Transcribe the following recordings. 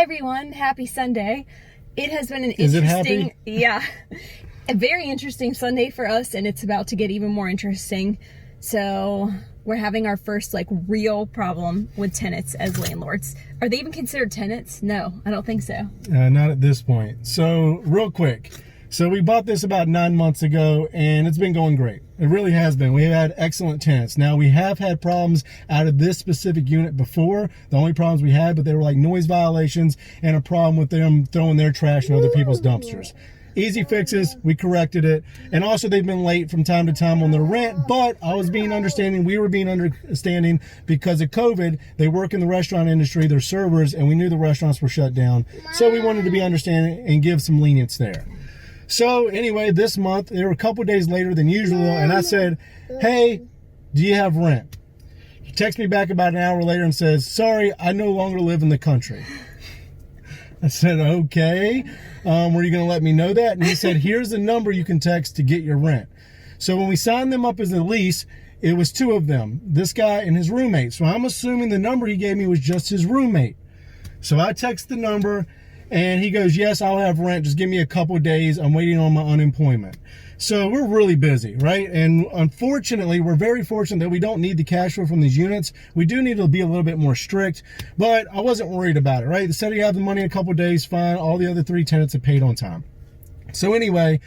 Hi everyone, happy Sunday. It has been an Is it happy? Yeah, a very interesting Sunday for us, and it's about to get even more interesting. So we're having our first real problem with tenants as landlords. Are they even considered tenants? No, I don't think so. Not at this point. So real quick. So we bought this about 9 months ago, and it's been going great. It really has been. We've had excellent tenants. Now, we have had problems out of this specific unit before. The only problems we had, but they were like noise violations and a problem with them throwing their trash in other people's dumpsters. Easy fixes, we corrected it. And also they've been late from time to time on their rent, but I was being understanding, we were being understanding because of COVID. They work in the restaurant industry, they're servers, and we knew the restaurants were shut down. So we wanted to be understanding and give some lenience there. So anyway, this month, they were a couple days later than usual, and I said, hey, do you have rent? He texts me back about an hour later and says, sorry, I no longer live in the country. I said, okay, were you going to let me know that? And he said, here's the number you can text to get your rent. So when we signed them up as a lease, it was two of them, this guy and his roommate. So I'm assuming the number he gave me was just his roommate. So I text the number, and he goes, yes, I'll have rent. Just give me a couple of days. I'm waiting on my unemployment. So we're really busy, right? And unfortunately, we're very fortunate that we don't need the cash flow from these units. We do need to be a little bit more strict, but I wasn't worried about it, right? They said you have the money in a couple of days, fine. All the other three tenants have paid on time. So anyway,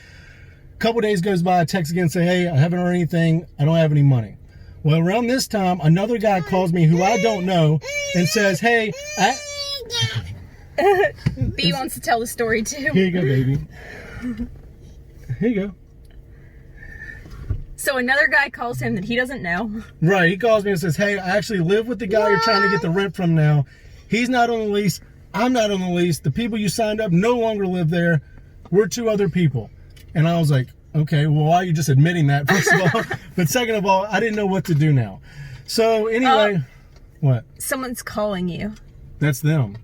a couple of days goes by, I text again, say, hey, I haven't heard anything. I don't have any money. Well, around this time, another guy calls me who I don't know and says, hey, B wants to tell the story too. Here you go, baby. Here you go. So another guy calls him that he doesn't know. Right, he calls me and says, hey, I actually live with the guy you're trying to get the rent from now. He's not on the lease. I'm not on the lease. The people you signed up no longer live there. We're two other people. And I was like, okay, well, why are you just admitting that, first of all? But second of all, I didn't know what to do now. So anyway, what? Someone's calling you. That's them.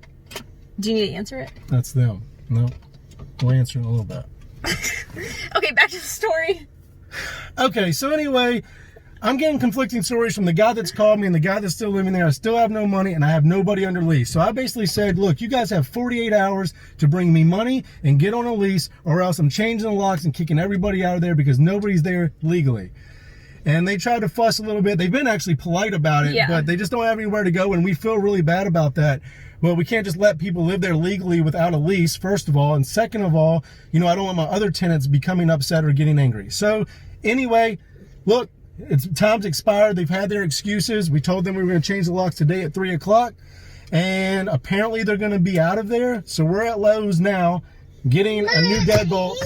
Do you need to answer it? That's them. No, we'll answer in a little bit. Okay, back to the story. Okay, so anyway, I'm getting conflicting stories from the guy that's called me and the guy that's still living there. I still have no money and I have nobody under lease. So I basically said, look, you guys have 48 hours to bring me money and get on a lease, or else I'm changing the locks and kicking everybody out of there because nobody's there legally. And they tried to fuss a little bit. They've been actually polite about it, but they just don't have anywhere to go, and we feel really bad about that. Well, we can't just let people live there legally without a lease, first of all. And second of all, I don't want my other tenants becoming upset or getting angry. So anyway, look, time's expired. They've had their excuses. We told them we were going to change the locks today at 3 o'clock. And apparently they're going to be out of there. So we're at Lowe's now getting a new deadbolt.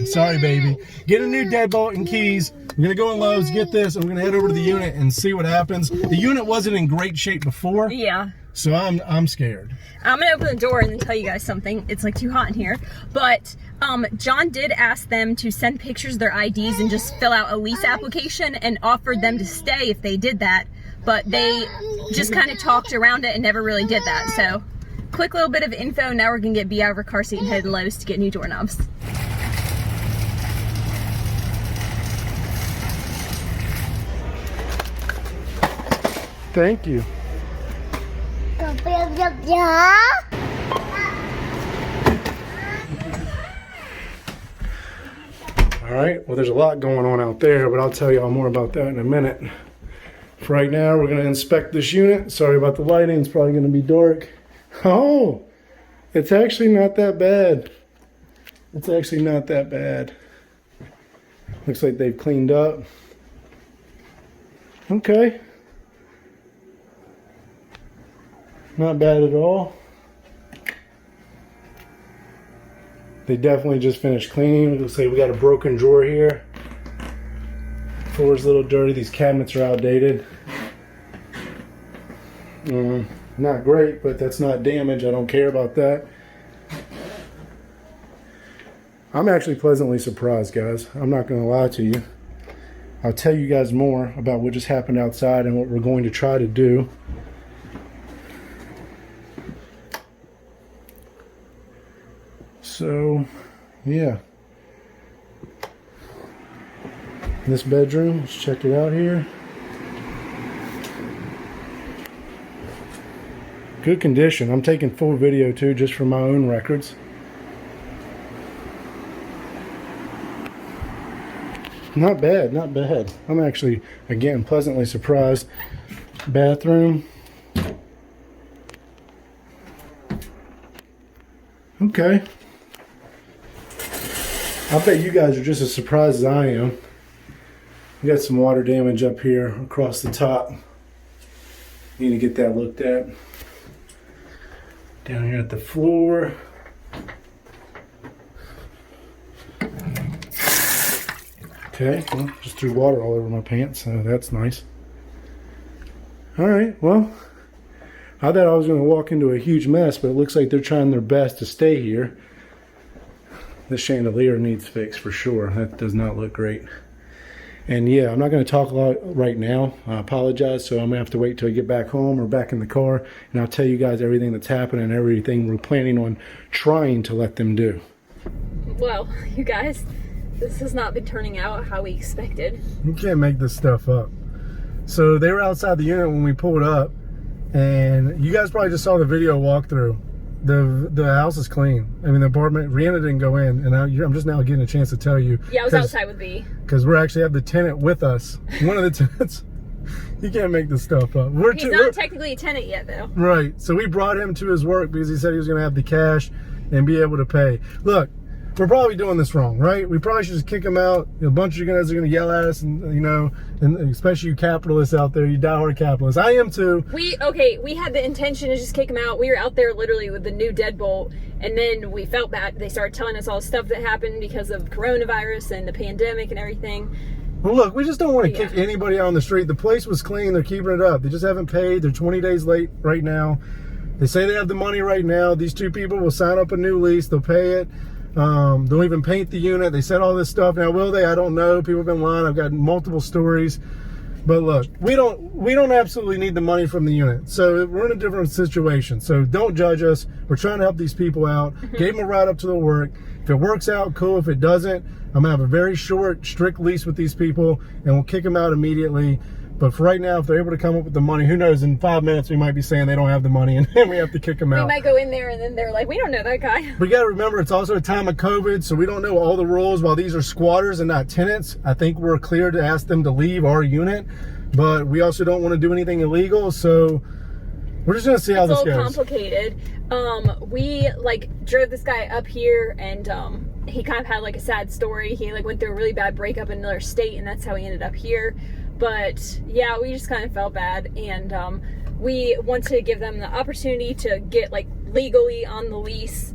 Sorry, baby. Get a new deadbolt and keys. We're going to go in Lowe's, get this, and we're going to head over to the unit and see what happens. The unit wasn't in great shape before. Yeah. So I'm scared. I'm going to open the door and then tell you guys something. It's too hot in here. But John did ask them to send pictures of their IDs and just fill out a lease application, and offered them to stay if they did that. But they just kind of talked around it and never really did that. So quick little bit of info. Now we're going to get B out of her car seat and head to Lowe's to get new doorknobs. Thank you. All right, well, there's a lot going on out there, but I'll tell y'all more about that in a minute. For right now, we're going to inspect this unit. Sorry about the lighting. It's probably going to be dark. Oh, it's actually not that bad. It's actually not that bad. Looks like they've cleaned up. Okay. Not bad at all. They definitely just finished cleaning. It looks like we got a broken drawer here. Floor's a little dirty. These cabinets are outdated. Not great, but that's not damage. I don't care about that. I'm actually pleasantly surprised, guys. I'm not going to lie to you. I'll tell you guys more about what just happened outside and what we're going to try to do. So, yeah. This bedroom, let's check it out here. Good condition. I'm taking full video too, just for my own records. Not bad, not bad. I'm actually, again, pleasantly surprised. Bathroom. Okay. I bet you guys are just as surprised as I am. We got some water damage up here across the top. Need to get that looked at. Down here at the floor. Okay, well, just threw water all over my pants, so that's nice. Alright, well, I thought I was going to walk into a huge mess, but it looks like they're trying their best to stay here. The chandelier needs fixed for sure. That does not look great. And yeah, I'm not going to talk a lot right now. I apologize, so I'm going to have to wait till I get back home or back in the car, and I'll tell you guys everything that's happening and everything we're planning on trying to let them do. Well, you guys, this has not been turning out how we expected. You can't make this stuff up. So they were outside the unit when we pulled up, and you guys probably just saw the video walkthrough. The house is clean. I mean, the apartment, Rhianna didn't go in, and I'm just now getting a chance to tell you. Yeah, I was outside with B. Because we actually have the tenant with us. One of the tenants. You can't make this stuff up. He's not technically a tenant yet, though. Right. So we brought him to his work because he said he was going to have the cash and be able to pay. Look, we're probably doing this wrong, right? We probably should just kick him out. A bunch of you guys are going to yell at us, and you know, and especially you capitalists out there, you diehard capitalists. I am too. We had the intention to just kick him out. We were out there literally with the new deadbolt, and then we felt bad. They started telling us all the stuff that happened because of coronavirus and the pandemic and everything. Well, look, we just don't want to kick anybody out on the street. The place was clean. They're keeping it up. They just haven't paid. They're 20 days late right now. They say they have the money right now. These two people will sign up a new lease. They'll pay it. They'll even paint the unit. They said all this stuff. Now, will they? I don't know. People have been lying. I've got multiple stories. But look, we don't absolutely need the money from the unit. So we're in a different situation. So don't judge us. We're trying to help these people out. Gave them a ride up to the work. If it works out, cool. If it doesn't, I'm gonna have a very short, strict lease with these people, and we'll kick them out immediately. But for right now, if they're able to come up with the money, who knows, in 5 minutes we might be saying they don't have the money, and then we have to kick them out. We might go in there and then they're like, we don't know that guy. But you gotta remember, it's also a time of COVID, so we don't know all the rules. While these are squatters and not tenants, I think we're clear to ask them to leave our unit, but we also don't want to do anything illegal, so we're just gonna see how this goes. It's a little complicated. We drove this guy up here, and he kind of had like a sad story. He went through a really bad breakup in another state, and that's how he ended up here. But yeah, we just kind of felt bad, and we want to give them the opportunity to get legally on the lease,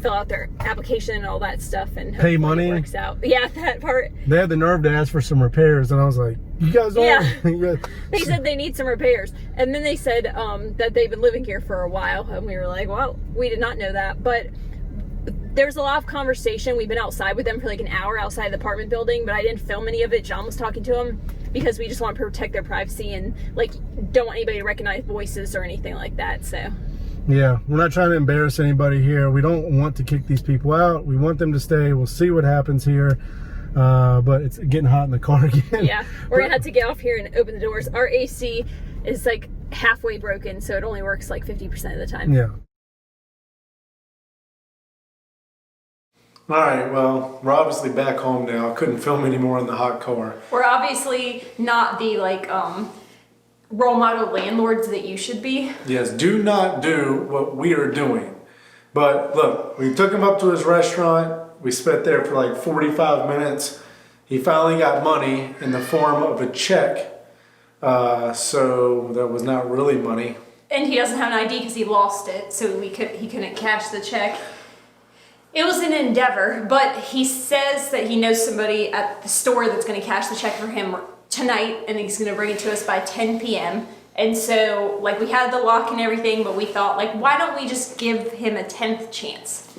fill out their application and all that stuff, and pay money. It works out. Yeah, that part. They had the nerve to ask for some repairs, and I was like, you guys don't. Yeah. They said they need some repairs, and then they said that they've been living here for a while, and we were like, well, we did not know that. But there's a lot of conversation. We've been outside with them for an hour outside the apartment building, but I didn't film any of it. John was talking to them because we just want to protect their privacy and don't want anybody to recognize voices or anything like that. So yeah, we're not trying to embarrass anybody here. We don't want to kick these people out. We want them to stay. We'll see what happens here. But it's getting hot in the car again. Yeah, we're gonna have to get off here and open the doors. Our AC is halfway broken, so it only works 50% of the time. Yeah. All right, well, we're obviously back home now. I couldn't film anymore in the hot car. We're obviously not the role model landlords that you should be. Yes, do not do what we are doing. But look, we took him up to his restaurant. We spent there for 45 minutes. He finally got money in the form of a check. So that was not really money. And he doesn't have an ID because he lost it, so he couldn't cash the check. It was an endeavor, but he says that he knows somebody at the store that's going to cash the check for him tonight, and he's going to bring it to us by 10 p.m. And so, we had the lock and everything, but we thought, why don't we just give him a 10th chance?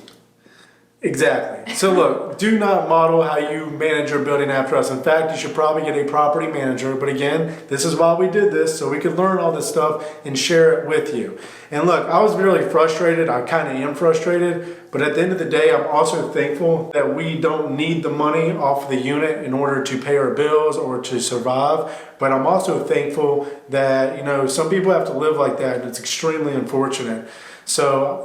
Exactly. So look, do not model how you manage your building after us. In fact, you should probably get a property manager. But again, this is why we did this, so we could learn all this stuff and share it with you. And look, I was really frustrated. I kind of am frustrated. But at the end of the day, I'm also thankful that we don't need the money off the unit in order to pay our bills or to survive. But I'm also thankful that, some people have to live like that, and it's extremely unfortunate. So,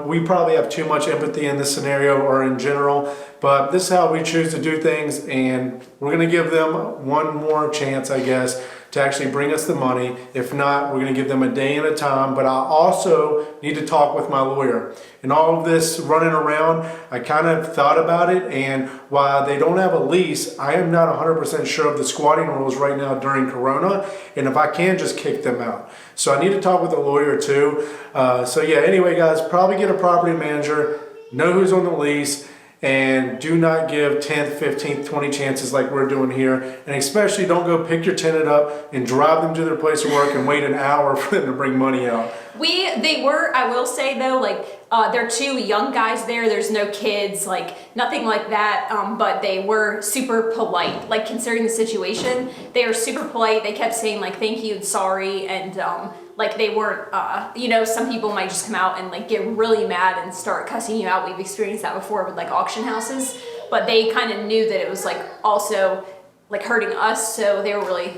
we probably have too much empathy in this scenario or in general, but this is how we choose to do things, and we're going to give them one more chance, I guess, to actually bring us the money. If not, we're going to give them a day and a time, but I also need to talk with my lawyer. And all of this running around, I kind of thought about it, and while they don't have a lease, I am not 100% sure of the squatting rules right now during Corona, and if I can just kick them out. So I need to talk with a lawyer too. Anyway guys, probably get a property manager, know who's on the lease, and do not give 10th, 15th, 20 chances like we're doing here. And especially don't go pick your tenant up and drive them to their place of work and wait an hour for them to bring money out. I will say though, they're two young guys there. There's no kids, nothing like that. But they were super polite, considering the situation. They were super polite. They kept saying thank you and sorry. And they weren't, some people might just come out and get really mad and start cussing you out. We've experienced that before with auction houses, but they kind of knew that it was also hurting us. So they were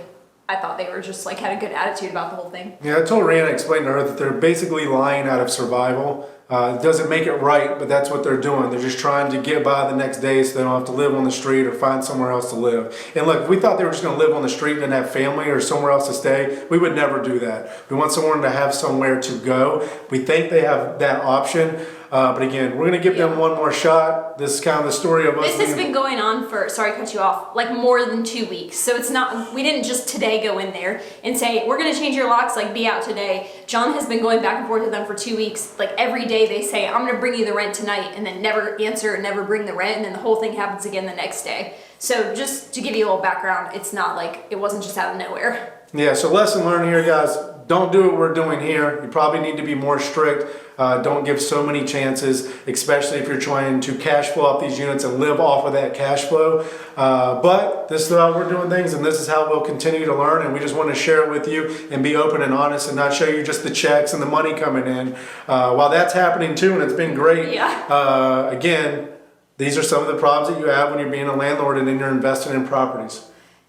I thought they were just had a good attitude about the whole thing. Yeah, I told Rhianna, explained to her that they're basically lying out of survival. It doesn't make it right, but that's what they're doing. They're just trying to get by the next day so they don't have to live on the street or find somewhere else to live. And look, if we thought they were just going to live on the street and have family or somewhere else to stay, we would never do that. We want someone to have somewhere to go. We think they have that option. But again, we're going to give them one more shot. This is kind of the story of us. This has been going on for, sorry to cut you off, more than 2 weeks. So it's not, we didn't just today go in there and say, we're going to change your locks, be out today. John has been going back and forth with them for 2 weeks. Every day they say, I'm going to bring you the rent tonight, and then never answer and never bring the rent. And then the whole thing happens again the next day. So just to give you a little background, it's not it wasn't just out of nowhere. Yeah, so lesson learned here, guys. Don't do what we're doing here. You probably need to be more strict. Don't give so many chances, especially if you're trying to cash flow off these units and live off of that cash flow. But this is how we're doing things, and this is how we'll continue to learn, and we just want to share it with you and be open and honest and not show you just the checks and the money coming in. While that's happening too, and it's been great, again, these are some of the problems that you have when you're being a landlord and then you're investing in properties.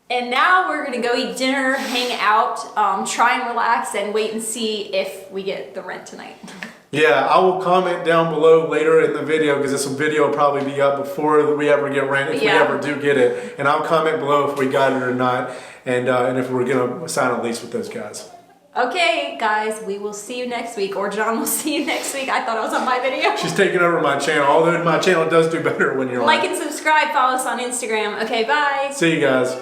And now we're gonna go eat dinner, hang out, try and relax, and wait and see if we get the rent tonight. Yeah, I will comment down below later in the video, because this video will probably be up before we ever get rent, if we ever do get it. And I'll comment below if we got it or not, and if we're gonna sign a lease with those guys. Okay, guys, we will see you next week, or John will see you next week. I thought it was on my video. She's taking over my channel, although my channel does do better when you're on. Like and subscribe, follow us on Instagram. Okay, bye. See you guys.